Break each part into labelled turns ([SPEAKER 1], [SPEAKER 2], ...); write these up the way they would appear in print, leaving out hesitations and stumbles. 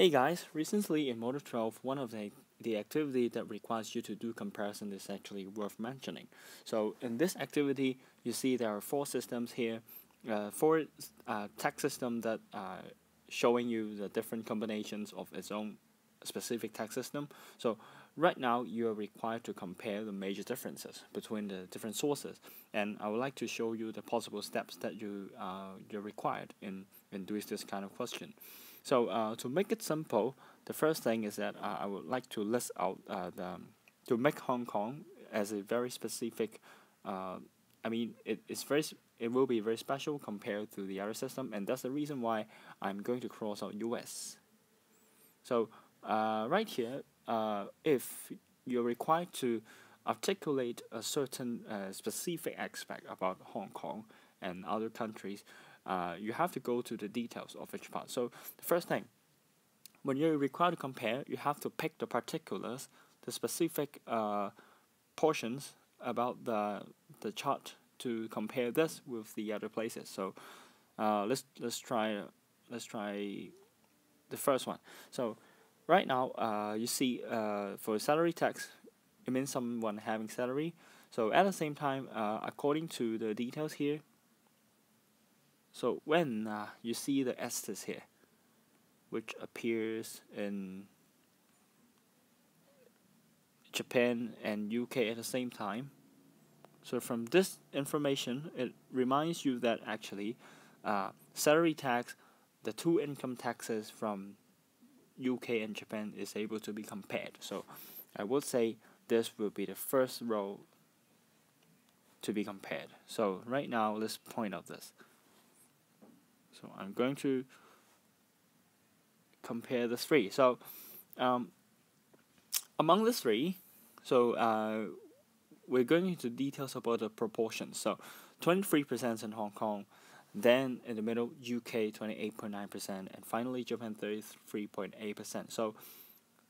[SPEAKER 1] Hey guys, recently in Model 12, one of the activity that requires you to do comparison is actually worth mentioning. So in this activity, you see there are four systems here, four tax system that are showing you the different combinations of its own specific tax system. So right now you are required to compare the major differences between the different sources, and I would like to show you the possible steps that you're required in doing this kind of question. So to make it simple, the first thing is that I would like to list out to make Hong Kong as a very specific. I mean, it will be very special compared to the other system, and that's the reason why I'm going to cross out US. So right here, if you're required to articulate a certain specific aspect about Hong Kong and other countries, you have to go to the details of each part. So the first thing, when you're required to compare, you have to pick the particulars, the specific portions about the chart to compare this with the other places. So let's try the first one. So right now, you see for salary tax, it means someone having salary. So at the same time, according to the details here, so when you see the Estes here, which appears in Japan and UK at the same time, so from this information, it reminds you that actually salary tax, the two income taxes from UK and Japan is able to be compared. So I would say this will be the first row to be compared. So right now, let's point out this. So I'm going to compare the three. So among the three, so we're going into details about the proportions. So 23% in Hong Kong, then in the middle UK 28.9%, and finally Japan 33.8%. So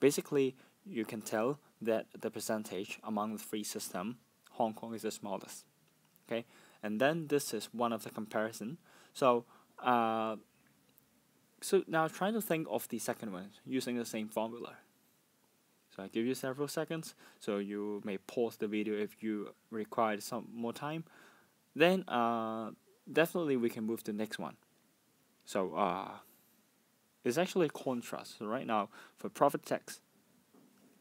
[SPEAKER 1] basically you can tell that the percentage among the three systems, Hong Kong is the smallest. Okay, and then this is one of the comparison. So so now try to think of the second one using the same formula. So I give you several seconds, so you may pause the video if you require some more time. Then definitely we can move to the next one. So it's actually a contrast. So right now for profit tax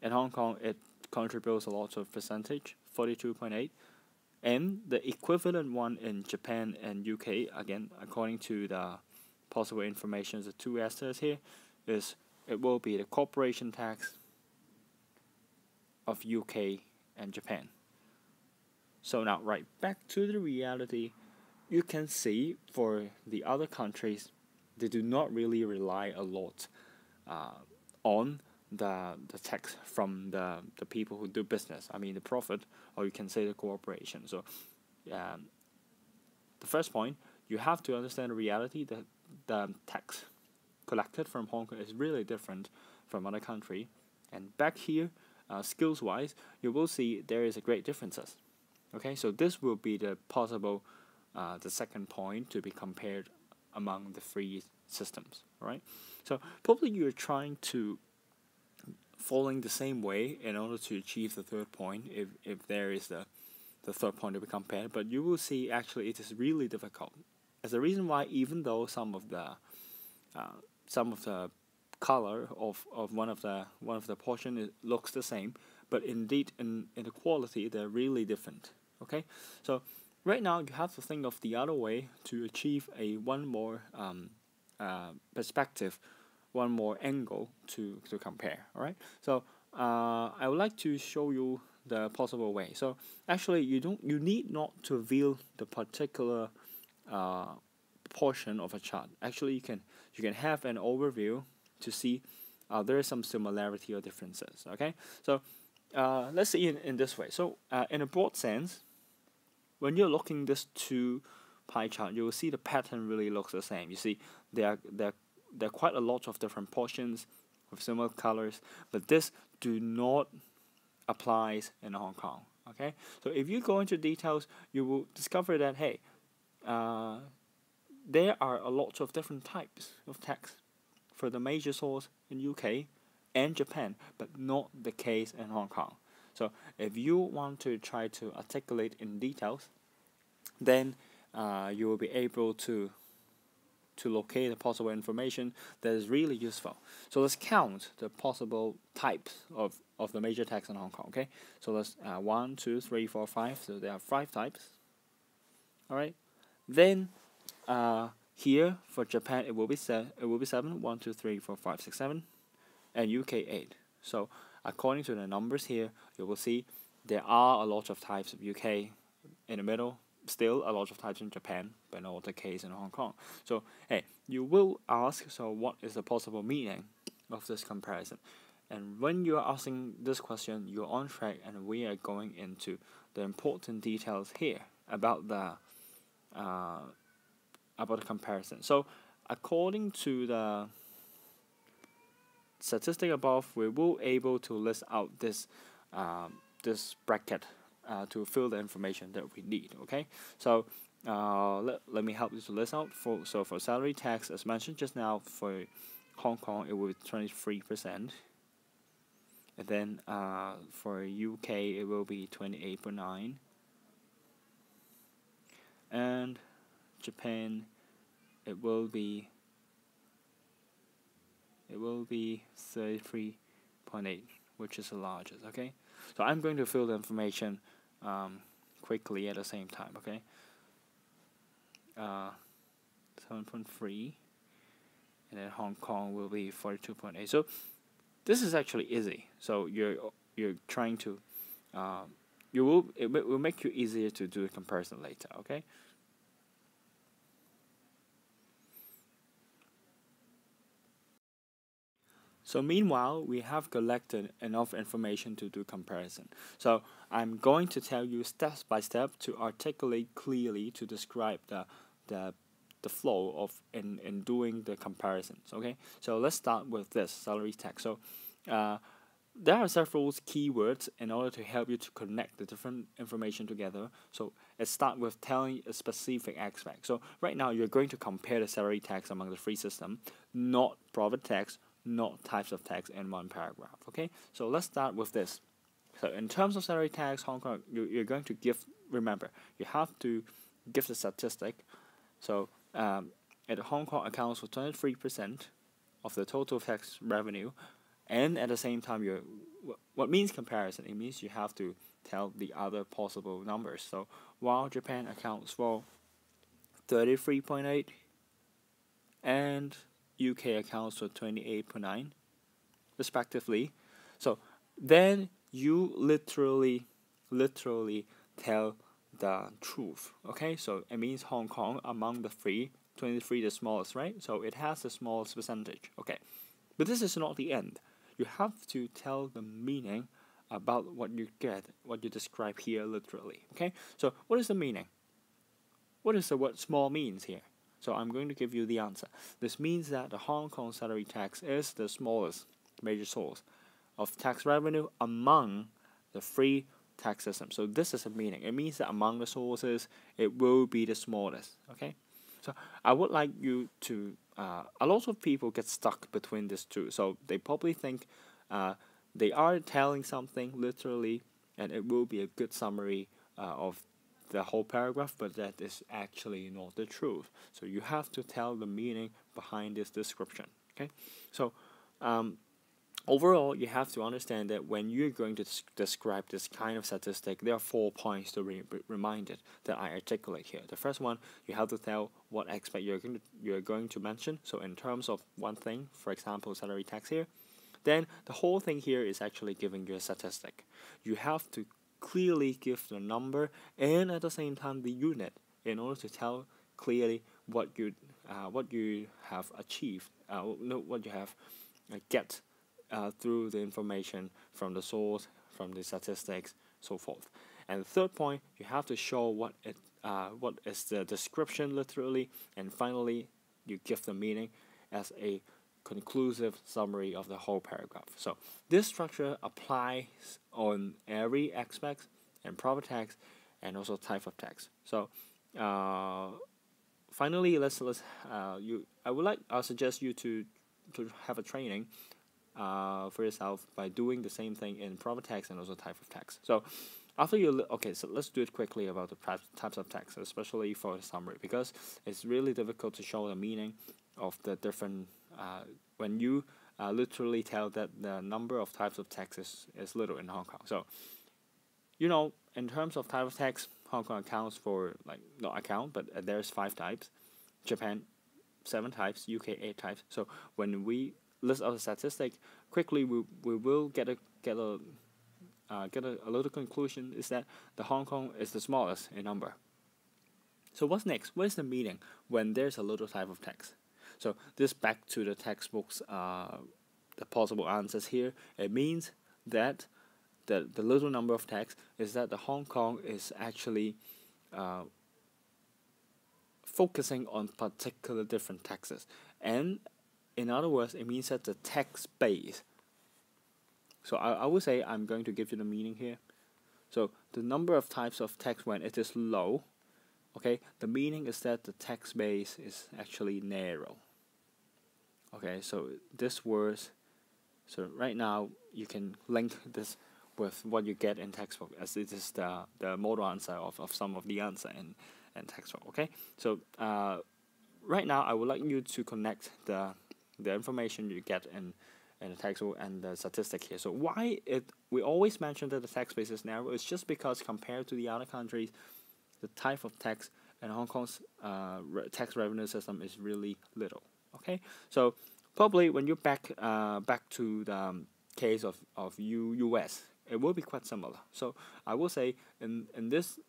[SPEAKER 1] in Hong Kong, it contributes a lot of percentage, 42.8, and the equivalent one in Japan and UK, again according to the possible information, the two Estes here, is it will be the corporation tax of UK and Japan. So now right back to the reality, you can see for the other countries, they do not really rely a lot on the tax from the people who do business. I mean the profit, or you can say the corporation. So the first point, you have to understand the reality that the tax collected from Hong Kong is really different from other country. And back here, skills wise, you will see there is a great differences. Okay, so this will be the possible the second point to be compared among the three systems. All right, so probably you're trying to following the same way in order to achieve the third point, if there is the third point to be compared, but you will see actually it is really difficult. As a reason why, even though some of the color of one of the portion looks the same, but indeed in the quality they're really different. Okay, so right now you have to think of the other way to achieve a one more perspective, one more angle to compare. All right, so I would like to show you the possible way. So actually you need not to view the particular portion of a chart. Actually you can have an overview to see there is some similarity or differences. Okay, so let's see in this way. So in a broad sense, when you're looking this two pie chart, you will see the pattern really looks the same. You see there are quite a lot of different portions with similar colors, but this do not applies in Hong Kong. Okay, so if you go into details, you will discover that hey, there are a lot of different types of tax for the major source in UK and Japan, but not the case in Hong Kong. So if you want to try to articulate in details, then you will be able to locate the possible information that is really useful. So let's count the possible types of the major tax in Hong Kong. Okay, so let's 1, 2, 3, 4, 5. So there are 5 types. All right. Then here for Japan it will be 7. 1, 2, 3, 4, 5, 6, 7, and UK 8. So according to the numbers here, you will see there are a lot of types of UK in the middle. Still a lot of types in Japan, but not the case in Hong Kong. So hey, you will ask, so what is the possible meaning of this comparison? And when you are asking this question, you're on track, and we are going into the important details here about the comparison. So according to the statistic above, we will able to list out this this bracket to fill the information that we need. Okay, so let me help you to list out. For salary tax, as mentioned just now, for Hong Kong it will be 23%, and then for UK it will be 28.9, and Japan it will be 33.8, which is the largest. Okay, so I'm going to fill the information quickly at the same time. Okay, 7.3, and then Hong Kong will be 42.8. So this is actually easy. So you're trying to it will make you easier to do a comparison later. Okay. So meanwhile, we have collected enough information to do comparison. So I'm going to tell you step by step to articulate clearly to describe the flow of in doing the comparisons. Okay. So let's start with this salary tax. So there are several keywords in order to help you to connect the different information together. So let's start with telling a specific aspect. So right now you're going to compare the salary tax among the 3 systems, not profit tax, not types of tax in one paragraph. Okay, so let's start with this. So in terms of salary tax, Hong Kong, you're going to give, remember, you have to give the statistic. So at Hong Kong accounts for 23% of the total tax revenue, and at the same time, what means comparison? It means you have to tell the other possible numbers. So while Japan accounts for 33.8 and UK accounts for 28.9 respectively. So then you literally tell the truth. Okay, so it means Hong Kong among the 23 the smallest, right? So it has the smallest percentage. Okay, but this is not the end. You have to tell the meaning about what you get, what you describe here literally. Okay, so what is the meaning? What is the word small means here? So I'm going to give you the answer. This means that the Hong Kong salary tax is the smallest major source of tax revenue among the 3 tax systems. So this is a meaning. It means that among the sources, it will be the smallest. Okay. So I would like you to. A lot of people get stuck between these two. So they probably think they are telling something literally, and it will be a good summary of the whole paragraph, but that is actually not the truth. So you have to tell the meaning behind this description. Okay, so overall, you have to understand that when you're going to describe this kind of statistic, there are 4 points to be reminded that I articulate here. The first one, you have to tell what aspect you're going to mention. So in terms of one thing, for example, salary tax here, then the whole thing here is actually giving you a statistic. You have to clearly give the number and at the same time the unit in order to tell clearly what you have achieved, what you have get through the information from the source, from the statistics, so forth. And the third point, you have to show what is the description literally, and finally you give the meaning as a conclusive summary of the whole paragraph. So this structure applies on every aspect and profit tax and also type of tax. So finally, I'll suggest you to to have a training for yourself by doing the same thing in proper text and also type of text. So after you okay, so let's do it quickly about the types of text, especially for the summary, because it's really difficult to show the meaning of the different when you literally tell that the number of types of text is little in Hong Kong. So you know, in terms of type of text, Hong Kong accounts for, like, not account, but there's 5 types, Japan 7 types, UK 8 types. So when we list out the statistic quickly, we will get a little conclusion is that the Hong Kong is the smallest in number. So what's next? What is the meaning when there's a little type of text? So this back to the textbooks, the possible answers here. It means that the little number of text is that the Hong Kong is actually focusing on particular different texts, and in other words, it means that the text base. So I would say I'm going to give you the meaning here. So the number of types of text when it is low, okay, the meaning is that the text base is actually narrow. Okay, so this words, so right now you can link this with what you get in textbook, as it is the model answer of some of the answer in textbook. Okay, so right now I would like you to connect the information you get in the textbook and the statistic here. So why we always mention that the text base is narrow? It's just because compared to the other countries, the type of text in Hong Kong's tax revenue system is really little. Okay, so probably when you back to the case of US, it will be quite similar. So I will say in this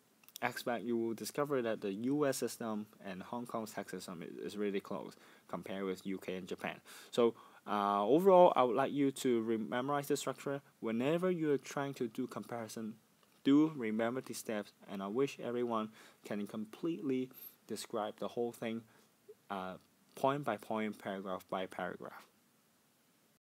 [SPEAKER 1] aspect, you will discover that the US system and Hong Kong's tax system is really close compared with UK and Japan. So overall, I would like you to memorize the structure. Whenever you're trying to do comparison, do remember these steps, and I wish everyone can completely describe the whole thing point by point, paragraph by paragraph.